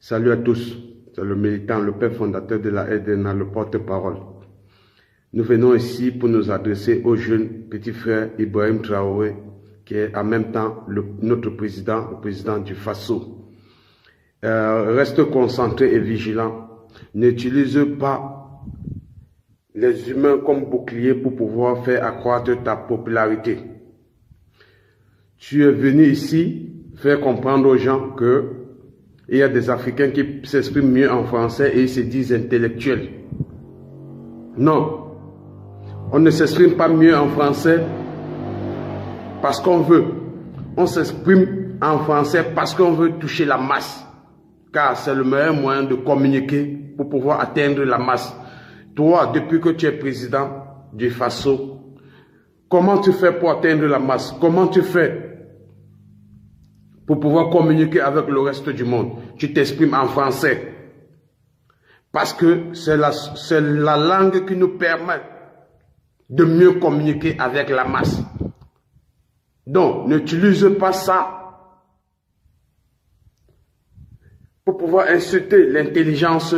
Salut à tous, c'est le militant, le père fondateur de la EDNA, le porte-parole. Nous venons ici pour nous adresser au jeune petit frère Ibrahim Traoré, qui est en même temps notre président, le président du FASO. Reste concentré et vigilant. N'utilise pas les humains comme bouclier pour pouvoir faire accroître ta popularité. Tu es venu ici faire comprendre aux gens que il y a des Africains qui s'expriment mieux en français et ils se disent intellectuels. Non, on ne s'exprime pas mieux en français parce qu'on veut. On s'exprime en français parce qu'on veut toucher la masse. Car c'est le meilleur moyen de communiquer pour pouvoir atteindre la masse. Toi, depuis que tu es président du FASO, comment tu fais pour atteindre la masse? Comment tu fais pour pouvoir communiquer avec le reste du monde? Tu t'exprimes en français. Parce que c'est la langue qui nous permet de mieux communiquer avec la masse. Donc, n'utilise pas ça pour pouvoir insulter l'intelligence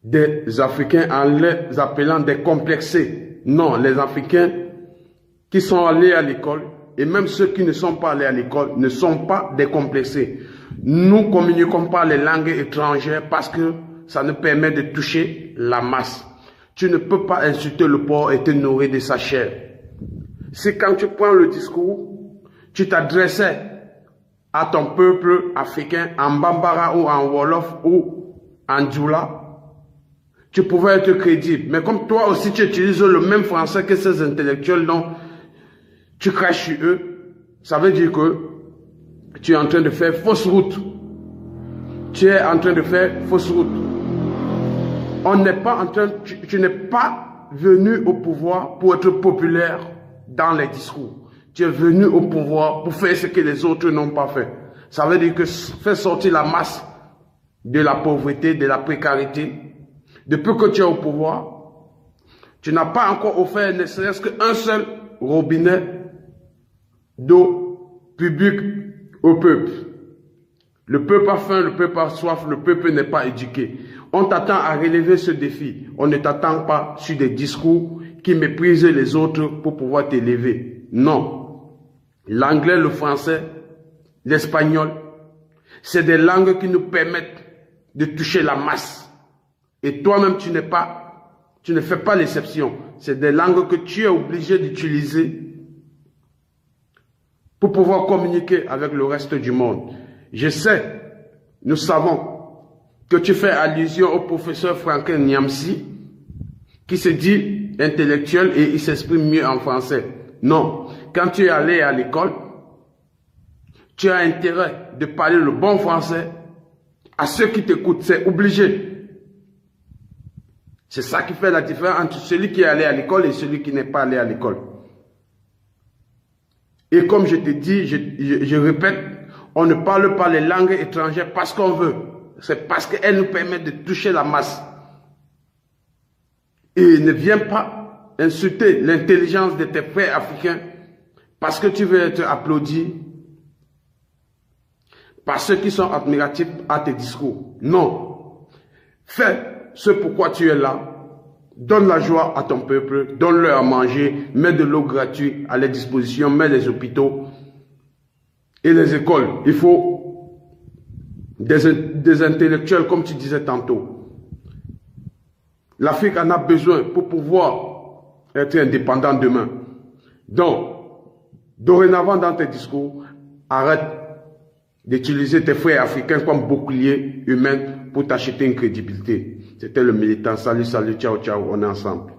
des Africains en les appelant des complexés. Non, les Africains qui sont allés à l'école, et même ceux qui ne sont pas allés à l'école, ne sont pas décomplexés. Nous communiquons pas les langues étrangères parce que ça nous permet de toucher la masse. Tu ne peux pas insulter le porc et te nourrir de sa chair. Si quand tu prends le discours, tu t'adressais à ton peuple africain en Bambara ou en Wolof ou en Djoula, tu pouvais être crédible. Mais comme toi aussi tu utilises le même français que ces intellectuels dont tu craches sur eux, ça veut dire que tu es en train de faire fausse route. Tu es en train de faire fausse route. On n'est pas en train, tu n'es pas venu au pouvoir pour être populaire dans les discours. Tu es venu au pouvoir pour faire ce que les autres n'ont pas fait. Ça veut dire que faire sortir la masse de la pauvreté, de la précarité. Depuis que tu es au pouvoir, tu n'as pas encore offert ne serait-ce qu'un seul robinet d'eau publique au peuple. Le peuple a faim, le peuple a soif, le peuple n'est pas éduqué. On t'attend à relever ce défi. On ne t'attend pas sur des discours qui méprisent les autres pour pouvoir t'élever. Non. L'anglais, le français, l'espagnol, c'est des langues qui nous permettent de toucher la masse. Et toi-même, tu ne fais pas l'exception. C'est des langues que tu es obligé d'utiliser pour pouvoir communiquer avec le reste du monde. Je sais, nous savons que tu fais allusion au professeur Franklin Nyamsi qui se dit intellectuel et il s'exprime mieux en français. Non, quand tu es allé à l'école, tu as intérêt de parler le bon français à ceux qui t'écoutent, c'est obligé. C'est ça qui fait la différence entre celui qui est allé à l'école et celui qui n'est pas allé à l'école. Et comme je te dis, je répète, on ne parle pas les langues étrangères parce qu'on veut. C'est parce qu'elles nous permettent de toucher la masse. Et ne viens pas insulter l'intelligence de tes frères africains parce que tu veux être applaudi par ceux qui sont admiratifs à tes discours. Non. Fais ce pourquoi tu es là. Donne la joie à ton peuple, donne-leur à manger, mets de l'eau gratuite à leur disposition, mets les hôpitaux et les écoles. Il faut des intellectuels, comme tu disais tantôt. L'Afrique en a besoin pour pouvoir être indépendant demain. Donc, dorénavant dans tes discours, arrête d'utiliser tes frères africains comme bouclier humain pour t'acheter une crédibilité. C'était le militant. Salut, salut, ciao, ciao, on est ensemble.